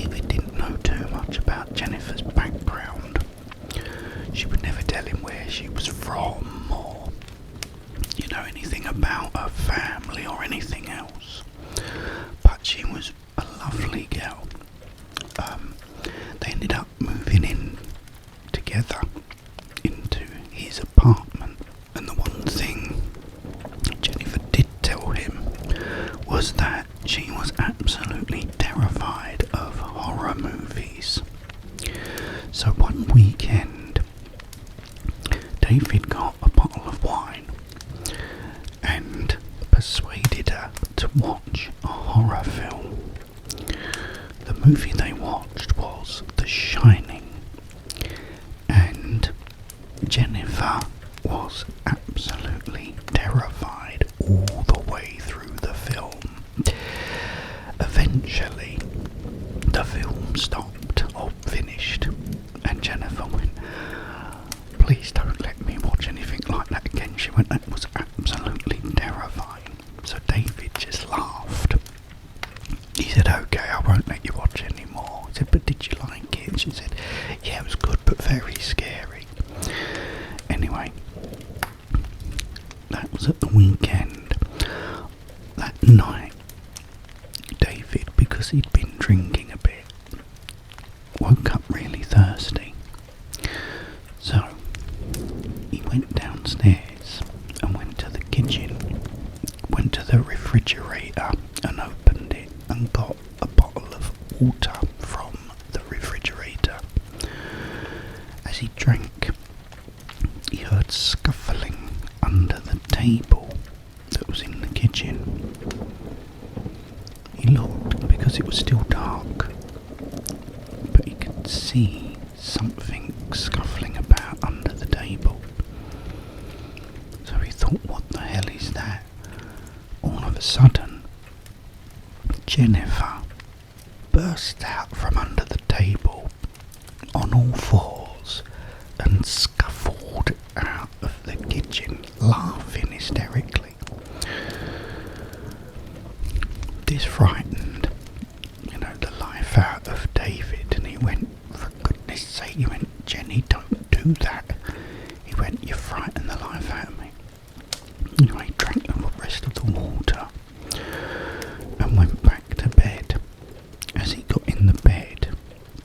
David didn't know too much about Jennifer's background. She would never tell him where she was from or, anything about her family or anything else. But she was a lovely girl. They ended up moving in together into his apartment, and the one thing Jennifer did tell him was that she was absolutely terrified of horror movies. So one weekend, David got a bottle of wine and persuaded her to watch a horror film. The movie they watched was The Shining, and Jennifer was absolutely terrified all the way through the film. Eventually, the film stopped or finished, and Jennifer went, "Please don't let me watch anything like that again." She went, "That was absolutely terrifying." So David just laughed. He said, "Okay, I won't let you watch anymore." He said, "But did you like it?" And she said, "Yeah, it was good, but very scary." Anyway, that was at the weekend. That night, David, because he'd been drinking a bit, woke up really thirsty. So, he went downstairs and went to the kitchen, went to the refrigerator and opened it and got a bottle of water from the refrigerator. As he drank, he heard scuffling under the table that was in the kitchen. He looked because it was still dark, but he could see something scuffling about under the table. So he thought, "What the hell is that?" All of a sudden, Jennifer burst out from under the table on all fours and scuffled out of the kitchen, laughing hysterically. This frightened, the life out of David, and he went, "For goodness sake," he went, "Jenny, don't do that." He went, "You frightened the life out of me." Anyway, he drank the rest of the water and went back to bed. As he got in the bed,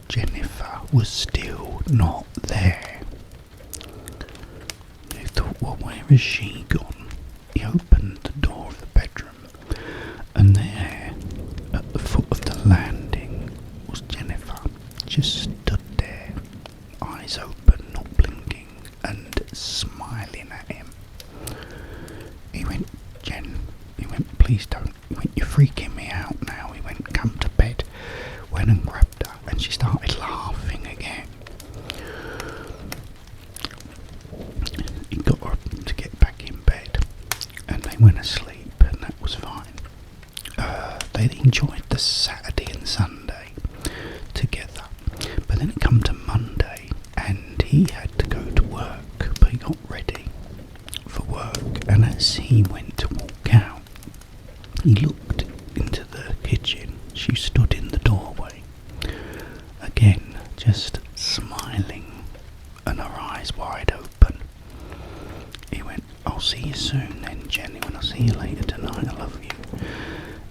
Jennifer was still not there. He thought, "Well, where has she gone?" He opened the door of the bedroom, and there, at the foot of the landing, was Jennifer, just stood there, eyes open, not blinking, and smiling at him. He went, "Jen," he went, "please don't." He went, "You're freaking me out now." He went, "Come to bed." Went and grabbed her, and she started laughing again. He got her to get back in bed, and they went asleep, and that was fine. They enjoyed the Saturday and Sunday together, but then it come to Monday, and he had to go to work, but he got ready for work, and as he went to walk out, he looked into the kitchen. She stood in the doorway, again just smiling and her eyes wide open. He went, "I'll see you soon then, Jenny, when I'll see you later tonight, I love you."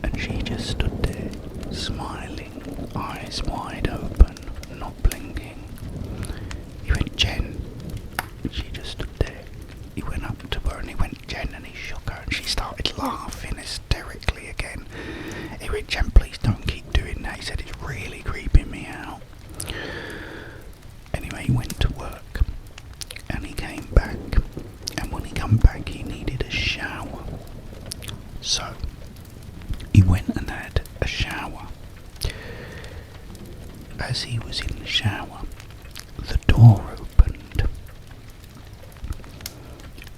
And she just stood there, smiling, eyes wide open, not blinking. He went, "Jen." She just stood there. He went up to her and he went, "Jen," and he shook her, and she started laughing hysterically again. He went, "Jen, please don't keep doing that." He said, "It's really creeping me out." Anyway, he went to work, and he came back, and when he come back, he needed a shower. So, he went and had a shower. As he was in the shower, the door opened,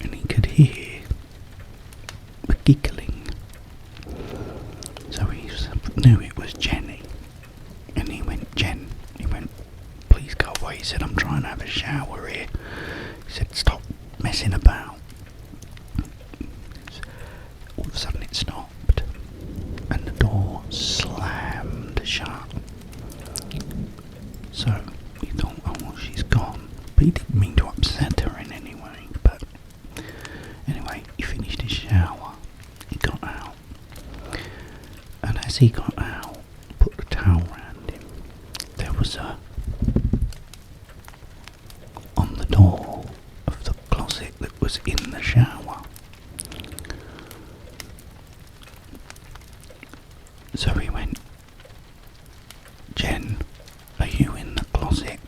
and he could hear the giggling. So he knew it was Jenny, and he went, "Jen," he went, "please go away." He said, "I'm trying to have a shower here." He said, "Stop messing about." All of a sudden it stopped, and the door slammed shut. So he thought, oh well, she's gone. But he didn't mean to upset her in any way. But anyway, he finished his shower. He got out. And as he got out, put the towel around him, there was on the door of the closet that was in the shower. So he went, Jen, are you in the closet?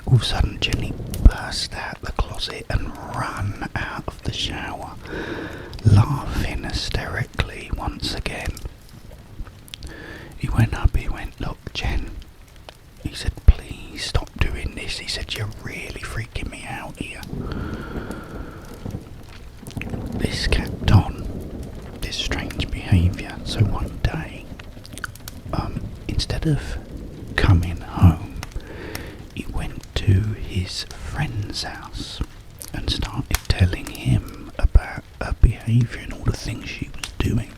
All of a sudden Jenny burst out the closet and ran out of the shower, laughing hysterically once again. He went up, he went, look Jen, he said, please stop doing this. He said, you're really freaking me out here. This kept on, this strange behaviour. So one day, instead of coming home, he went to his friend's house and started telling him about her behaviour and all the things she was doing.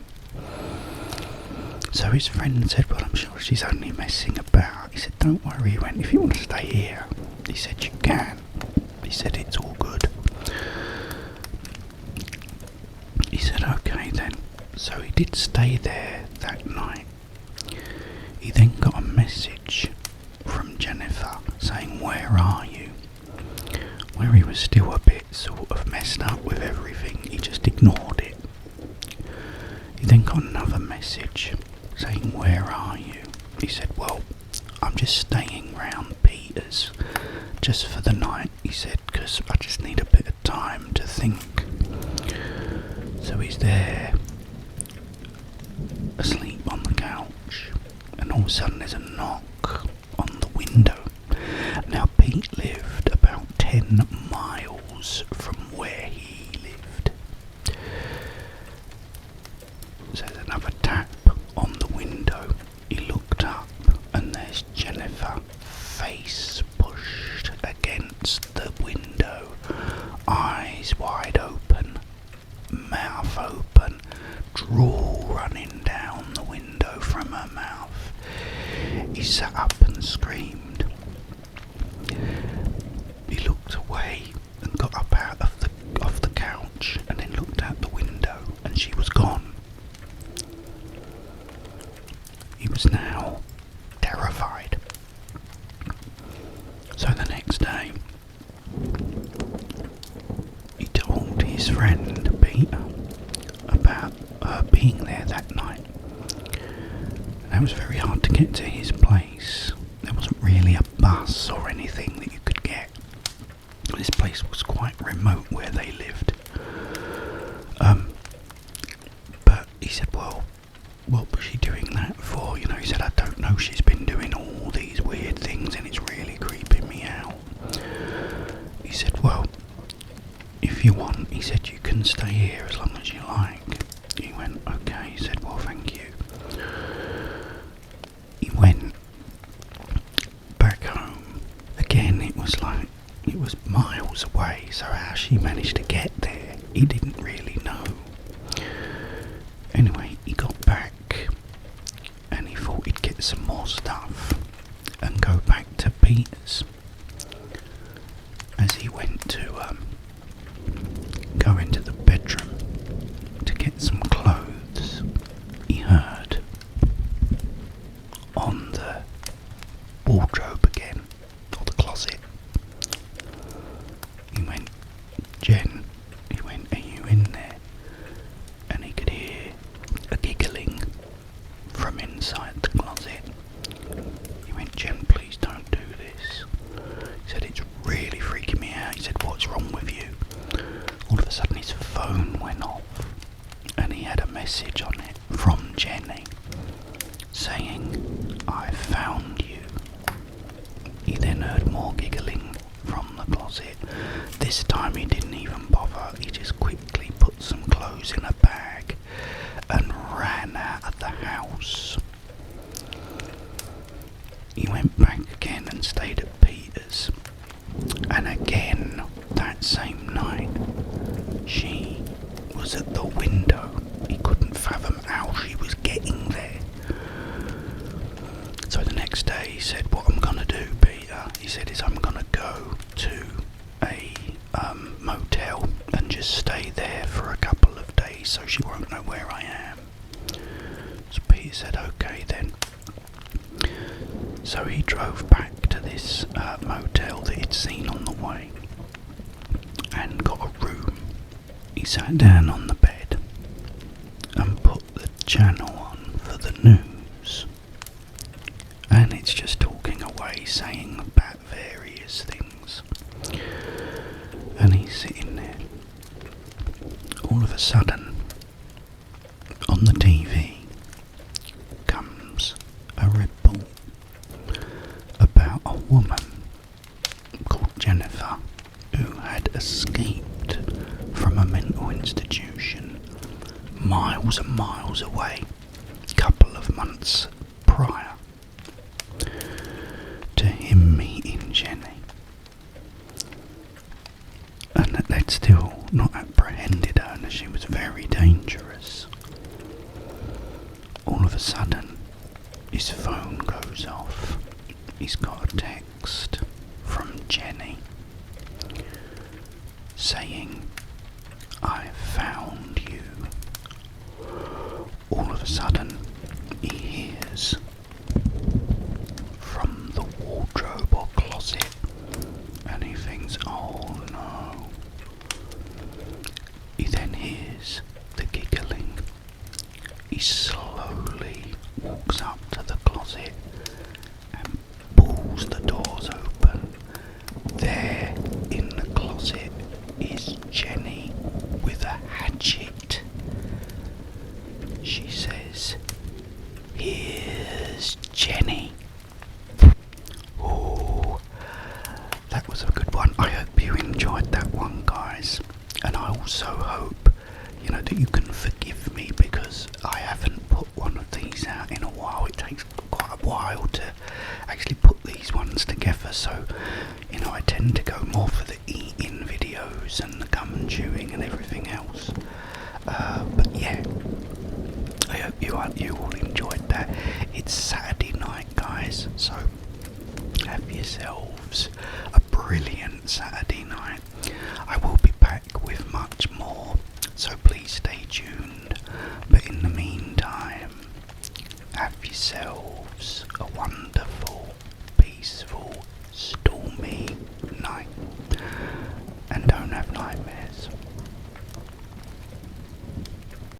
So his friend said, well, I'm sure she's only messing about. He said, don't worry. He went, if you want to stay here, he said, you can. He said, it's all good. He said, okay then. So he did stay there that night. He then got a message from Jennifer saying, where are you? Where he was still a bit sort of messed up with everything, he just ignored it. He then got another message saying, where are you? He said, well, I'm just staying round Peter's just for the night, he said, because I just need a bit of time to think. So he's there, asleep on the couch, and all of a sudden there's a knock on the window. Now Pete lived about 10 miles from where he lived. So there's another tap on the window. He looked up and there's Jennifer, face pushed against the window, eyes wide open, mouth open, drool running down the window from her mouth. He sat up and screamed. He looked away and got up out of off the couch and then looked out the window and she was gone. He was now terrified. So the next day, he told his friend Peter about her being there that night. And it was very hard to get to his place. There wasn't really a bus or anything that you could get. This place was quite remote where they lived. But he said, well, what was she doing that for? You know, he said, I don't know, she's been doing all these weird things and it's really creeping me out. He said, well, if you want, he said, you can stay here as long as you like. He went, okay. He said, well, thank you. He went back home. Again, it was miles away, so how she managed to get there, he didn't really know. Anyway, he got back and he thought he'd get some more stuff and go back to Peter's. As he went to go into the bedroom to get some clothes, he heard on the wardrobe again, or the closet. He went, Jen, he went, are you in there? And he could hear a giggling from inside the closet. He went, Jen, please don't do this. He said, it's really freaking me out. He said, what's wrong with you? All of a sudden his phone went off and he had a message on it from Jenny saying, I found you. He then heard more giggling from the closet. This time he didn't even bother. He just quickly put some clothes in a bag and ran out of the house. He went back again and stayed at Peter's. And again, that same night, she was at the window. He couldn't fathom how she was getting there. So the next day he said, what I'm gonna do said is I'm gonna go to a motel and just stay there for a couple of days so she won't know where I am. So Peter said okay then. So he drove back to this motel that he'd seen on the way and got a room. He sat down on the bed and put the channel on for the news, and it's just talking away saying about various things, and he's sitting there. All of a sudden on the TV comes a report about a woman called Jennifer who had escaped from a mental institution miles and miles away, a couple of months prior to him meeting Jenny, and that they'd still not apprehended her and she was very dangerous. All of a sudden his phone goes off. He's got a text from Jenny saying, "I found you." All of a sudden he hears from the wardrobe or closet, and he thinks, oh no. He then hears the giggling. He slowly walks up to the closet and pulls the doors open. There in the closet is Jenny with a hatchet. She says, "Here's Jenny." Oh, that was a good one. I hope you enjoyed that one, guys. And I also hope, that you can forgive me because I haven't put one of these out in a while. It takes quite a while to actually put these ones together, so I tend to go more for the eating videos and the gum chewing and everything else. But yeah, I hope you all enjoyed that. It's Saturday night, guys, so have yourselves a brilliant Saturday night. I will be back with much more, so please stay tuned. But in the meantime, have yourselves a wonderful